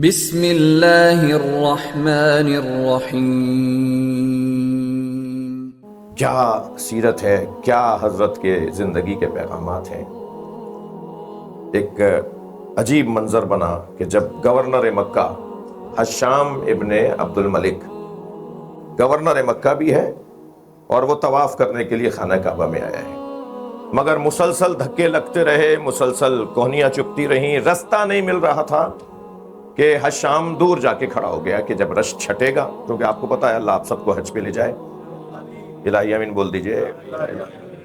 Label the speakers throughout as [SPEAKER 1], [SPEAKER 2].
[SPEAKER 1] بسم اللہ الرحمن الرحیم۔
[SPEAKER 2] کیا سیرت ہے، کیا حضرت کے زندگی کے پیغامات ہیں۔ ایک عجیب منظر بنا کہ جب گورنر مکہ حشام ابن عبد الملک گورنر مکہ بھی ہے اور وہ طواف کرنے کے لیے خانہ کعبہ میں آیا ہے، مگر مسلسل دھکے لگتے رہے، مسلسل کوہنیاں چپتی رہیں، رستہ نہیں مل رہا تھا کہ حشام دور جا کے کھڑا ہو گیا کہ جب رش چھٹے گا، کیونکہ آپ کو پتا ہے اللہ آپ سب کو حج پہ لے جائے، الہی امین بول دیجئے،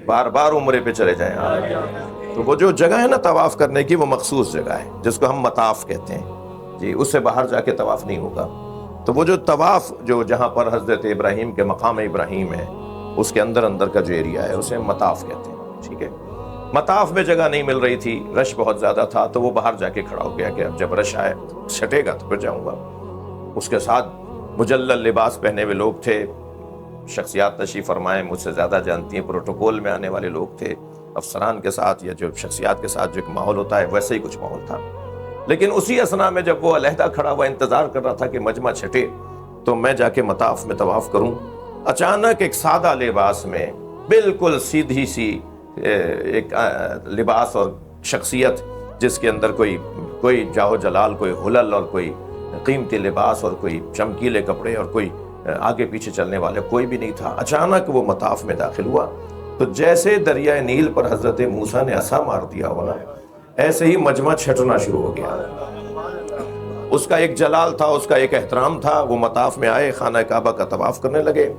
[SPEAKER 2] بار بار عمرے پہ چلے جائیں آپ۔ تو وہ جو جگہ ہے نا طواف کرنے کی، وہ مخصوص جگہ ہے جس کو ہم مطاف کہتے ہیں جی، اس سے باہر جا کے طواف نہیں ہوگا۔ تو وہ جو طواف جو جہاں پر حضرت ابراہیم کے مقام ابراہیم ہے، اس کے اندر کا جو ایریا ہے اسے مطاف کہتے ہیں، ٹھیک ہے۔ مطاف میں جگہ نہیں مل رہی تھی، رش بہت زیادہ تھا، تو وہ باہر جا کے کھڑا ہو گیا کہ اب جب رش آئے چھٹے گا تو پھر جاؤں گا۔ اس کے ساتھ مجلل لباس پہنے ہوئے لوگ تھے، شخصیات تشریف فرمائے مجھ سے زیادہ جانتی ہیں، پروٹوکول میں آنے والے لوگ تھے، افسران کے ساتھ یا جو شخصیات کے ساتھ جو ایک ماحول ہوتا ہے ویسے ہی کچھ ماحول تھا۔ لیکن اسی اثنا میں جب وہ علیحدہ کھڑا ہوا انتظار کر رہا تھا کہ مجمع چھٹے تو میں جا کے مطاف میں طواف کروں، اچانک ایک سادہ لباس میں بالکل سیدھی سی ایک لباس اور شخصیت جس کے اندر کوئی جاہو جلال، کوئی حلل اور کوئی قیمتی لباس اور کوئی چمکیلے کپڑے اور کوئی آگے پیچھے چلنے والے کوئی بھی نہیں تھا، اچانک وہ مطاف میں داخل ہوا تو جیسے دریائے نیل پر حضرت موسیٰ نے عصا مار دیا ہوا، ایسے ہی مجمع چھٹنا شروع ہو گیا۔ اس کا ایک جلال تھا، اس کا ایک احترام تھا، وہ مطاف میں آئے، خانہ کعبہ کا طواف کرنے لگے،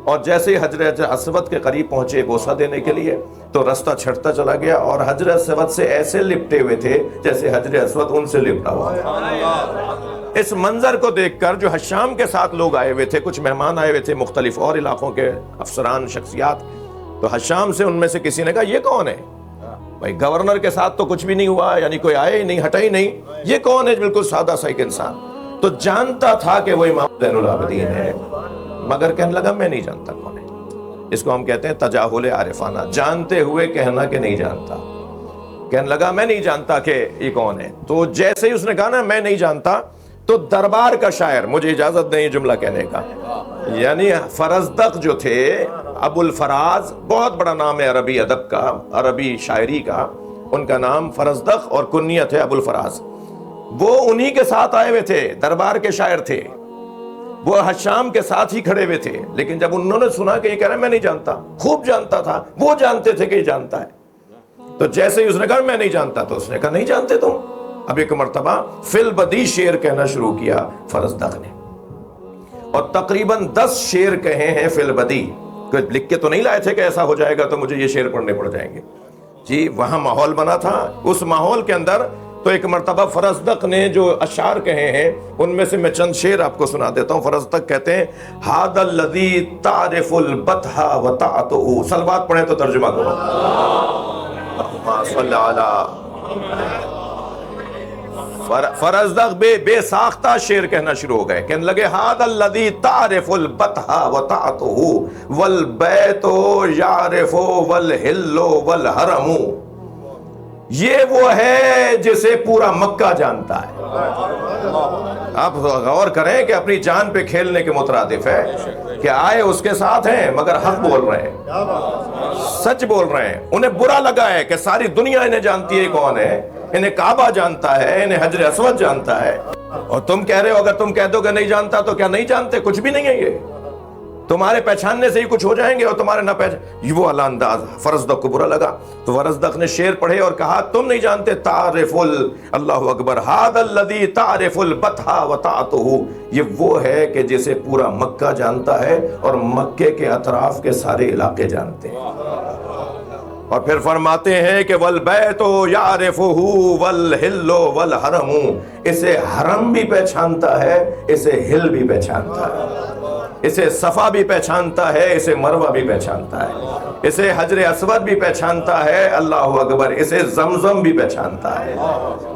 [SPEAKER 2] اور جیسے ہی حجر اسود کے قریب پہنچے بوسہ دینے کے لیے تو رستہ چھٹتا چلا گیا، اور حجر اسود سے ایسے لپٹے ہوئے تھے جیسے حجر اسود ان سے لپٹا ہوا تھا۔ اس منظر کو دیکھ کر جو حشام کے ساتھ لوگ آئے ہوئے تھے، کچھ مہمان آئے ہوئے تھے مختلف اور علاقوں کے افسران، شخصیات، تو حشام سے ان میں سے کسی نے کہا یہ کون ہے؟ بھائی گورنر کے ساتھ تو کچھ بھی نہیں ہوا، یعنی کوئی آئے ہی نہیں، ہٹا ہی نہیں، یہ کون ہے؟ بالکل سادہ سا ایک انسان۔ تو جانتا تھا کہ وہ امام زین العابدین ہے، مگر کہنے لگا میں نہیں جانتا کون ہے۔ اس کو ہم کہتے ہیں تجاہل عارفانہ، جانتے ہوئے کہنا کہ نہیں جانتا۔ کہنے لگا میں نہیں جانتا کہ یہ کون ہے۔ تو جیسے ہی اس نے کہا نا میں نہیں جانتا، تو دربار کا شاعر، مجھے اجازت نہیں جملہ کہنے کا، یعنی فرزدق جو تھے، ابو الفراز، بہت بڑا نام ہے عربی ادب کا، عربی شاعری کا، ان کا نام فرزدق اور کنیت ہے ابو الفراز، وہ انہی کے ساتھ آئے ہوئے تھے، دربار کے شاعر تھے، وہ حشام کے ساتھ ہی کھڑے ہوئے تھے۔ لیکن جب انہوں نے سنا کہ یہ کہہ رہا ہے میں نہیں جانتا، خوب جانتا تھا، وہ جانتے تھے کہ یہ جانتا ہے، تو جیسے ہی اس نے کہا میں نہیں جانتا تو اس نے کہا نہیں جانتے تم؟ اب ایک مرتبہ فی البدی شعر کہنا شروع کیا فرزدق نے، اور تقریباً 10 شعر کہے ہیں فی البدی، لکھ کے تو نہیں لائے تھے کہ ایسا ہو جائے گا تو مجھے یہ شعر پڑھنے پڑ جائیں گے جی، وہاں ماحول بنا تھا، اس ماحول کے اندر تو ایک مرتبہ فرزدق نے جو اشعار کہے ہیں ان میں سے میں چند شعر آپ کو سنا دیتا ہوں۔ فرزدق کہتے ہیں ھذا الذی تعرف البطح وطاعته، صلوات پڑھیں تو ترجمہ کرو، اللہم صل علی۔ فرزدق بے ساختہ شعر کہنا شروع ہو گئے، کہنے لگے ھذا الذی تعرف البطح وطاعته والبیت یعرف والحل والحرم، یہ وہ ہے جسے پورا مکہ جانتا ہے۔ آپ غور کریں کہ اپنی جان پہ کھیلنے کے مترادف ہے کہ آئے اس کے ساتھ ہیں مگر حق بول رہے ہیں، سچ بول رہے ہیں۔ انہیں برا لگا ہے کہ ساری دنیا انہیں جانتی ہے کون ہے، انہیں کعبہ جانتا ہے، انہیں حجر اسود جانتا ہے، اور تم کہہ رہے ہو اگر تم کہہ دو کہ نہیں جانتا تو کیا نہیں جانتے؟ کچھ بھی نہیں ہے، یہ تمہارے پہچاننے سے ہی کچھ ہو جائیں گے اور تمہارے نہ پہچان، وہ والا انداز فرزدق کو برا لگا۔ تو فرزدق نے شعر پڑھے اور کہا تم نہیں جانتے، تعرف اللہ اکبر، ھذا الذی تعرف البطح وطاعته، یہ وہ ہے کہ جسے پورا مکہ جانتا ہے اور مکے کے اطراف کے سارے علاقے جانتے ہیں۔ اور پھر فرماتے ہیں کہ والبیت یعرفہ والحل والحرم، اسے حرم بھی پہچانتا ہے، اسے ہل بھی پہچانتا ہے، اسے صفا بھی پہچانتا ہے، اسے مروہ بھی پہچانتا ہے، اسے حجر اسود بھی پہچانتا ہے، اللہ اکبر، اسے زمزم بھی پہچانتا ہے۔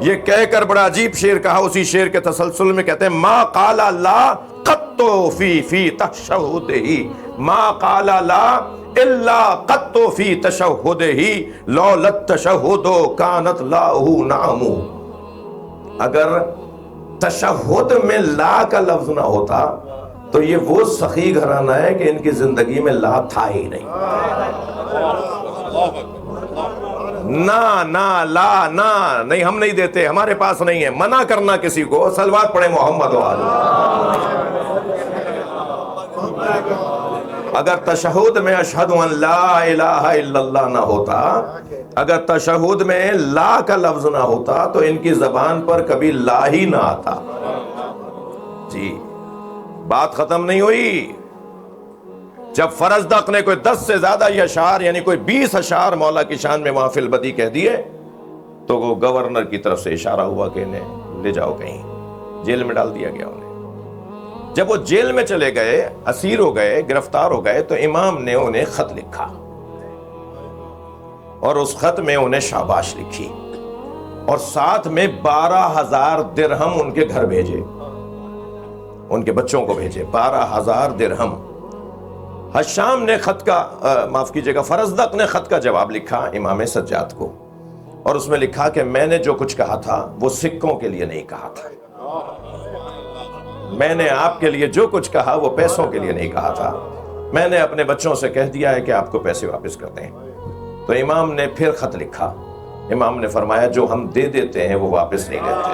[SPEAKER 2] یہ کہہ کر بڑا عجیب شعر کہا، اسی شعر کے تسلسل میں کہتے ہیں ما قال لا قط فی تشہدہ، ما قال لا الا قط فی تشہدہ لولا التشہد کانت لاہ نعم۔ اگر تشہد میں لا کا لفظ نہ ہوتا تو یہ وہ سخی گھرانہ ہے کہ ان کی زندگی میں لا تھا ہی نہیں. نہ لا نہ نہیں، ہم نہیں دیتے، ہمارے پاس نہیں ہے. منع کرنا کسی کو، صلوات پڑھے محمد و آلہ. اگر تشہد میں اشہد ان لا الہ الا اللہ نہ ہوتا، اگر تشہد میں لا کا لفظ نہ ہوتا تو ان کی زبان پر کبھی لا ہی نہ آتا. جی بات ختم نہیں ہوئی. جب فرزدق نے کوئی 10 سے زیادہ یہ اشعار یعنی کوئی 20 اشعار مولا کی شان میں وہاں فی البدی کہہ دیے تو وہ گورنر کی طرف سے اشارہ ہوا کہ انہیں لے جاؤ کہیں. جیل میں ڈال دیا گیا انہیں. جب وہ جیل میں چلے گئے، اسیر ہو گئے، گرفتار ہو گئے، تو امام نے انہیں خط لکھا اور اس خط میں انہیں شاباش لکھی اور ساتھ میں 12,000 درہم ان کے گھر بھیجے، ان کے بچوں کو بھیجے. 12,000 درہم. حشام نے خط کا معاف کیجئے گا فرزدق نے خط کا جواب لکھا امام سجاد کو، اور اس میں لکھا کہ میں نے جو کچھ کہا تھا وہ سکوں کے لیے نہیں کہا تھا. میں نے آپ کے لیے جو کچھ کہا وہ پیسوں کے لیے نہیں کہا تھا. میں نے اپنے بچوں سے کہہ دیا ہے کہ آپ کو پیسے واپس کر دیں. تو امام نے پھر خط لکھا. امام نے فرمایا جو ہم دے دیتے ہیں وہ واپس نہیں لیتے،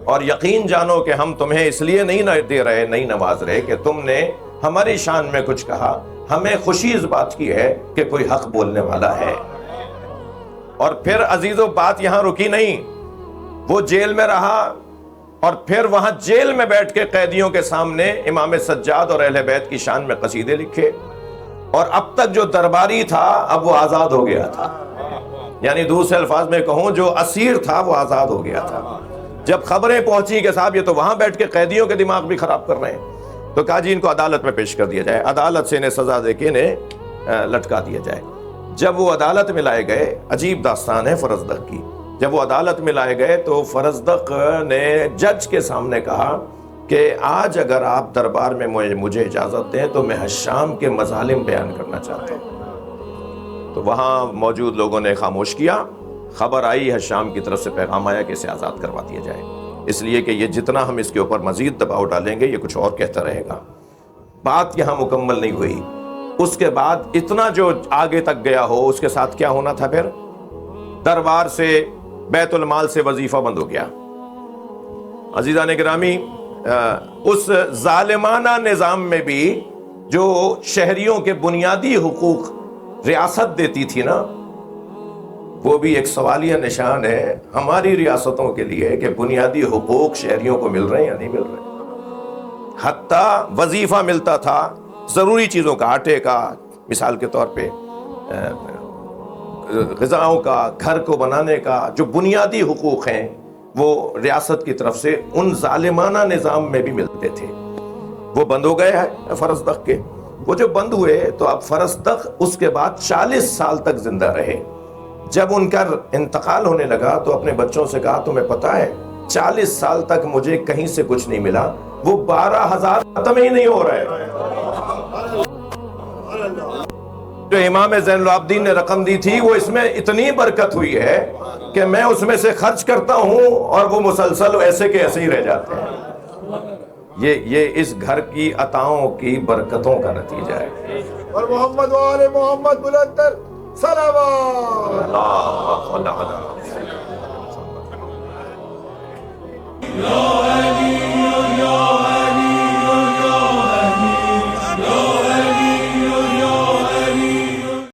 [SPEAKER 2] اور یقین جانو کہ ہم تمہیں اس لیے نہیں دے رہے، نہیں نواز رہے کہ تم نے ہماری شان میں کچھ کہا. ہمیں خوشی اس بات کی ہے کہ کوئی حق بولنے والا ہے. اور پھر عزیزو بات یہاں رکی نہیں. وہ جیل میں رہا اور پھر وہاں جیل میں بیٹھ کے قیدیوں کے سامنے امام سجاد اور اہل بیت کی شان میں قصیدے لکھے. اور اب تک جو درباری تھا اب وہ آزاد ہو گیا تھا. یعنی دوسرے الفاظ میں کہوں جو اسیر تھا وہ آزاد ہو گیا تھا. جب خبریں پہنچی کہ صاحب یہ تو وہاں بیٹھ کے قیدیوں کے دماغ بھی خراب کر رہے ہیں، تو کہا جی ان کو عدالت میں پیش کر دیا جائے، عدالت سے انہیں سزا دے کے انہیں لٹکا دیا جائے. جب وہ عدالت میں لائے گئے، عجیب داستان ہے فرزدق کی. جب وہ عدالت میں لائے گئے تو فرزدق نے جج کے سامنے کہا کہ آج اگر آپ دربار میں مجھے اجازت دیں تو میں حشام کے مظالم بیان کرنا چاہتا ہوں. تو وہاں موجود لوگوں نے خاموش کیا. خبر آئی حشام کی طرف سے پیغام آیا کہ اسے آزاد کروا دیا جائے، اس لیے کہ یہ جتنا ہم اس کے اوپر مزید دباؤ ڈالیں گے یہ کچھ اور کہتا رہے گا. بات یہاں مکمل نہیں ہوئی. اس کے بعد اتنا جو آگے تک گیا ہو اس کے ساتھ کیا ہونا تھا، پھر دربار سے بیت المال سے وظیفہ بند ہو گیا. عزیزان گرامی، اس ظالمانہ نظام میں بھی جو شہریوں کے بنیادی حقوق ریاست دیتی تھی نا، وہ بھی ایک سوالیہ نشان ہے ہماری ریاستوں کے لیے کہ بنیادی حقوق شہریوں کو مل رہے ہیں یا نہیں مل رہے. حتیٰ وظیفہ ملتا تھا ضروری چیزوں کا، آٹے کا مثال کے طور پہ، غذاؤں کا، گھر کو بنانے کا، جو بنیادی حقوق ہیں وہ ریاست کی طرف سے ان ظالمانہ نظام میں بھی ملتے تھے. وہ بند ہو گئے ہیں فرزدق کے. وہ جو بند ہوئے تو اب فرزدق اس کے بعد 40 سال تک زندہ رہے. جب ان کا انتقال ہونے لگا تو اپنے بچوں سے کہا تمہیں پتا ہے 40 سال تک مجھے کہیں سے کچھ نہیں ملا، وہ 12,000 ختم ہی نہیں ہو رہے. جو امام زین العابدین نے رقم دی تھی وہ اس میں اتنی برکت ہوئی ہے کہ میں اس میں سے خرچ کرتا ہوں اور وہ مسلسل ایسے کے ایسے ہی رہ جاتے ہیں. یہ اس گھر کی عطاؤں کی برکتوں کا نتیجہ ہے.
[SPEAKER 3] اور محمد و آل محمد بلندر صلوات.
[SPEAKER 2] اللہ